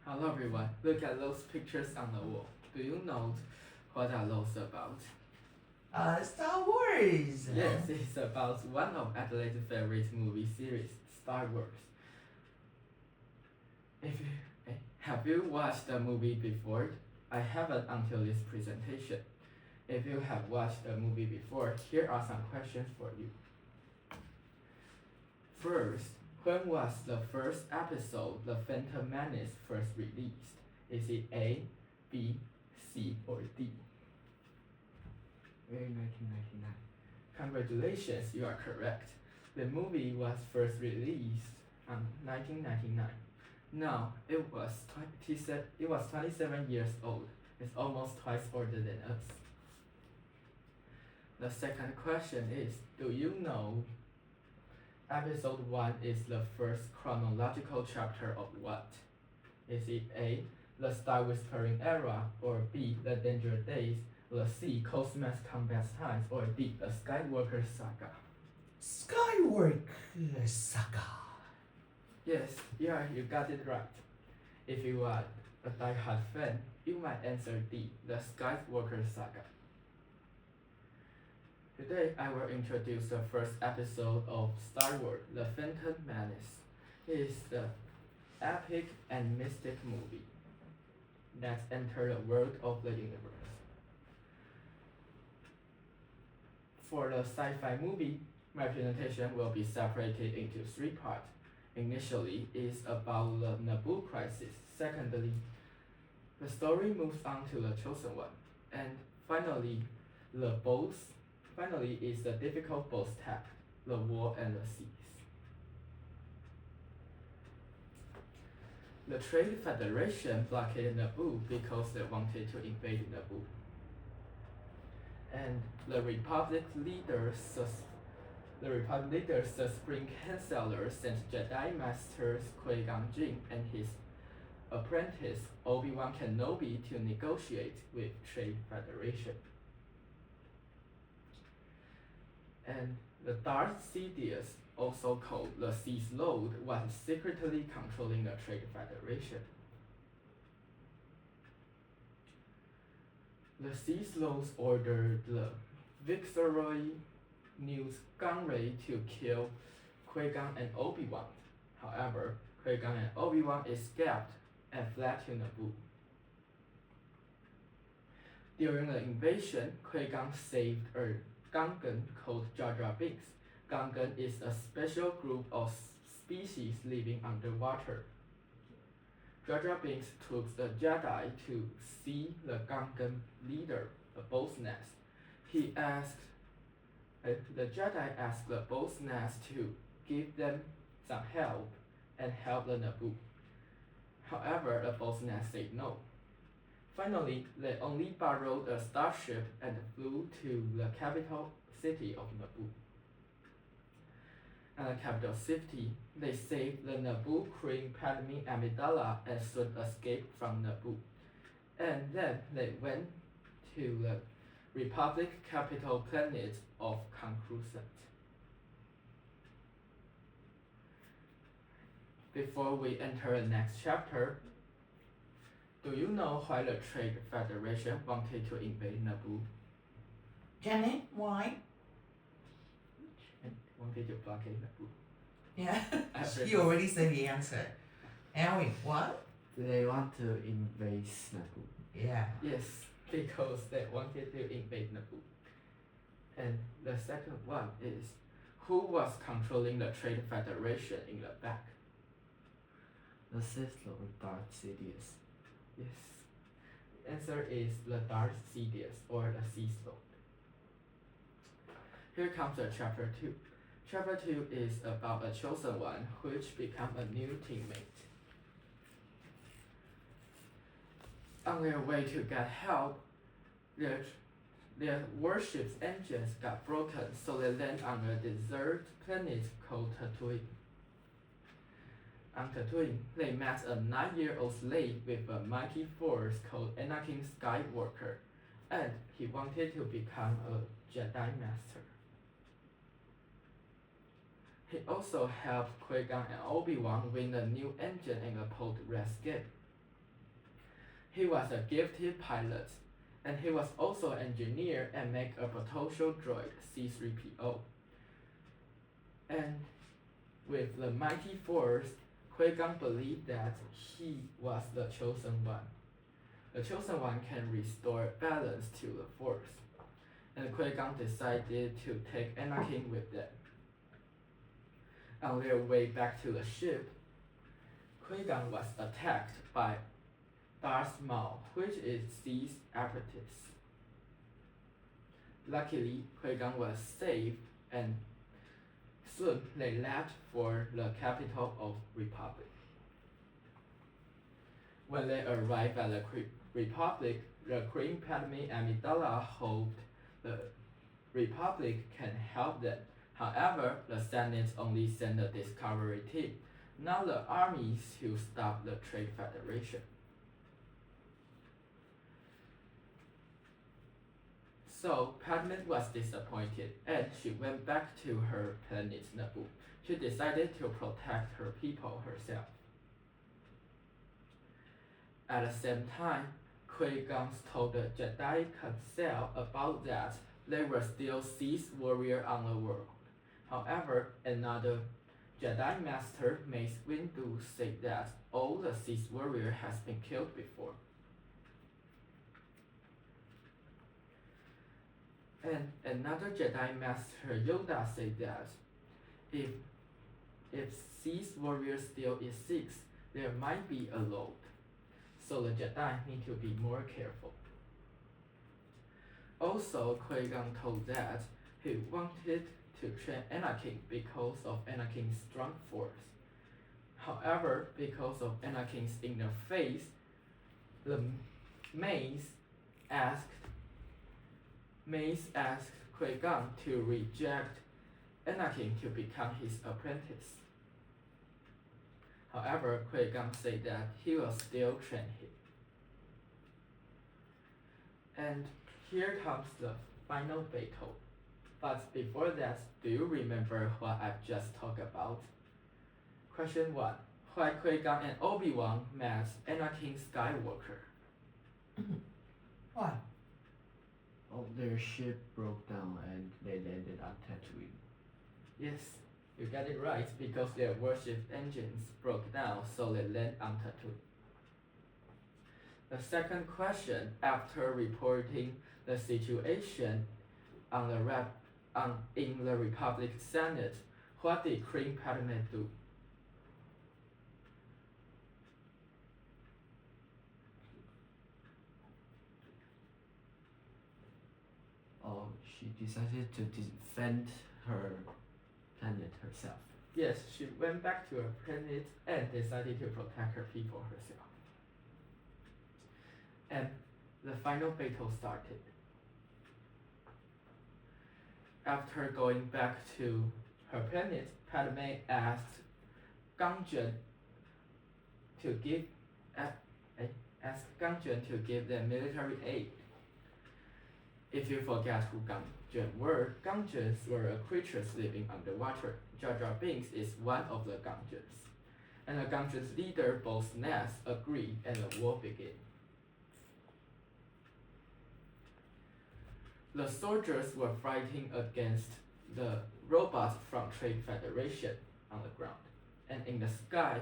Hello everyone, look at those pictures on the wall. Do you know what are those about? Star Wars. Yes, it's about one of Adelaide's favorite movie series, Star Wars. Have you watched the movie before? I haven't until this presentation. If you have watched the movie before, here are some questions for you. First, when was the first episode, The Phantom Menace, first released? Is it A, B, C, or D? 1999. Congratulations, you are correct. The movie was first released in 1999. Now, it was 27 years old. It's almost twice older than us. The second question is, do you know Episode 1 is the first chronological chapter of what? Is it A, the Star Whispering Era, or B, the Danger Days, or C, Cosmas Combat Times, or D, the Skywalker Saga? Skywalker Saga. Yes, yeah, you got it right. If you are a die-hard fan, you might answer D, the Skywalker Saga. Today, I will introduce the first episode of Star Wars, The Phantom Menace. It is the epic and mystic movie that enters the world of the universe. For the sci-fi movie, my presentation will be separated into three parts. Initially, it is about the Naboo crisis. Secondly, the story moves on to the Chosen One. And finally, is the difficult boss tag, the war and the seas. The Trade Federation blockaded Naboo because they wanted to invade Naboo. And the Republic leaders, the Supreme Chancellor, sent Jedi Masters Qui-Gon Jinn and his apprentice Obi-Wan Kenobi to negotiate with Trade Federation. And the Darth Sidious, also called the Sith Lord, was secretly controlling the Trade Federation. The Sith Lords ordered the Viceroy Newt Gunray to kill Qui-Gon and Obi-Wan. However, Qui-Gon and Obi-Wan escaped and fled to Naboo. During the invasion, Qui-Gon saved a Gungan called Jar Jar Binks. Gungan is a special group of species living underwater. Jar Jar Binks took the Jedi to see the Gungan leader, the Boss Nass. The Jedi asked the Boss Nass to give them some help and help the Naboo. However, the Boss Nass said no. Finally, they only borrowed a starship and flew to the capital city of Naboo. At the capital city, they saved the Naboo Queen Padme Amidala and soon escaped from Naboo. And then they went to the Republic capital planet of Coruscant. Before we enter the next chapter, do you know why the Trade Federation wanted to invade Naboo? Janet, why? And wanted to blockade Naboo. Yeah, you already said the answer. Elwin, what? They want to invade Naboo. Yeah. Yes, because they wanted to invade Naboo. And the second one is, who was controlling the Trade Federation in the back? The Sith Lord Darth Sidious. Yes. The answer is the Darth Sidious or the Sith Lord. Here comes the chapter 2. Chapter 2 is about a chosen one which become a new teammate. On their way to get help, their warship's engines got broken, so they land on a desert planet called Tatooine. On Tatooine, they met a 9-year-old slave with a mighty force called Anakin Skywalker, and he wanted to become a Jedi Master. He also helped Qui-Gon and Obi-Wan win a new engine and a pod rescue. He was a gifted pilot, and he was also an engineer and make a potential droid C-3PO. And with the mighty force, Qui-Gon believed that he was the chosen one. The chosen one can restore balance to the force, and Qui-Gon decided to take Anakin with them. On their way back to the ship, Qui-Gon was attacked by Darth Maul, which is Xi's apprentice. Luckily, Qui-Gon was saved, and soon they left for the capital of Republic. When they arrived at the Republic, the Queen Padme Amidala hoped the Republic can help them. However, the Senate only sent a discovery team, not the armies to stop the Trade Federation. So Padme was disappointed, and she went back to her planet Naboo. She decided to protect her people herself. At the same time, Qui-Gon told the Jedi Council about that there were still Sith warriors on the world. However, another Jedi Master, Mace Windu, said that all the Sith warriors has been killed before. And another Jedi Master, Yoda, said that if Sith warriors still exist, there might be a lot. So the Jedi need to be more careful. Also, Qui-Gon told that he wanted to train Anakin because of Anakin's strong force. However, because of Anakin's inner faith, the Mace asked Qui-Gon to reject Anakin to become his apprentice. However, Qui-Gon said that he will still train him. And here comes the final battle. But before that, do you remember what I've just talked about? Question 1. Why Qui-Gon and Obi-Wan met Anakin Skywalker? Why? Oh, their ship broke down and they landed on Tatooine. Yes, you got it right, because their warship engines broke down, so they land on Tatooine. The second question, after reporting the situation in the Republic Senate, what did Queen Padme do? Oh, she decided to defend her planet herself. Yes, she went back to her planet and decided to protect her people herself. And the final battle started. After going back to her planet, Padme asked Gangzhen to give them military aid. If you forget who Gangzhen were a creatures living underwater. Jar Jar Binks is one of the Gangzhens. And the Gangzhen's leader, both Menace, agreed, and the war began. The soldiers were fighting against the robots from Trade Federation on the ground. And in the sky,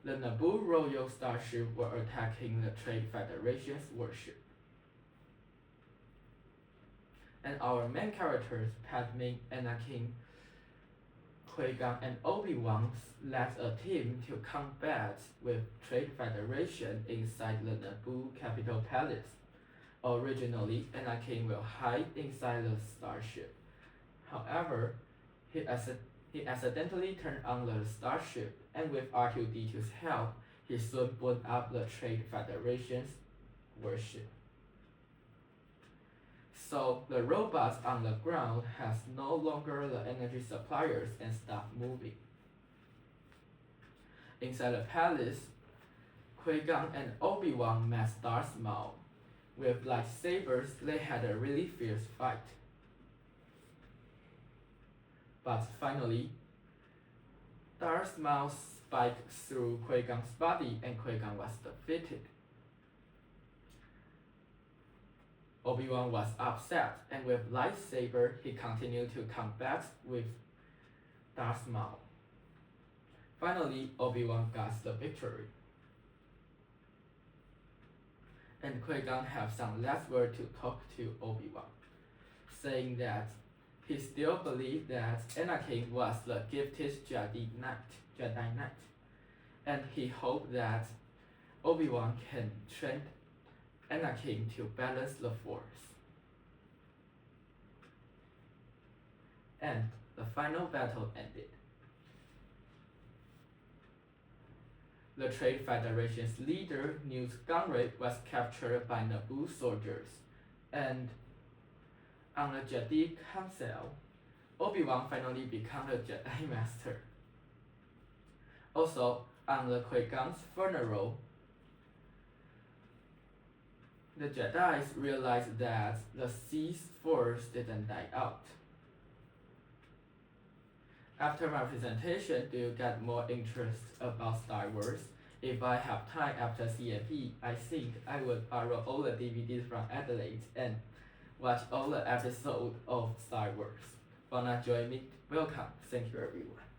the Naboo Royal Starship were attacking the Trade Federation's warship. And our main characters, Padme, Anakin, Qui-Gon, and Obi-Wan led a team to combat with Trade Federation inside the Naboo Capital Palace. Originally, Anakin will hide inside the starship. However, he accidentally turned on the starship, and with R2-D2's help, he soon blew up the Trade Federation's warship. So the robots on the ground has no longer the energy suppliers and stop moving. Inside the palace, Qui-Gon and Obi-Wan met Darth Maul. With lightsabers, they had a really fierce fight. But finally, Darth Maul spiked through Qui-Gon's body and Qui-Gon was defeated. Obi-Wan was upset, and with lightsaber, he continued to combat with Darth Maul. Finally, Obi-Wan got the victory. And Qui-Gon have some last word to talk to Obi-Wan, saying that he still believed that Anakin was the gifted Jedi Knight, and he hoped that Obi-Wan can train Anakin to balance the Force. And the final battle ended. The Trade Federation's leader, Newt Gunray, was captured by Naboo soldiers, and on the Jedi Council, Obi-Wan finally became the Jedi Master. Also, on the Qui-Gon's funeral, the Jedi realized that the Sith's Force didn't die out. After my presentation, do you get more interest about Star Wars? If I have time after CMP, I think I would borrow all the DVDs from Adelaide and watch all the episodes of Star Wars. Wanna join me? Welcome. Thank you everyone.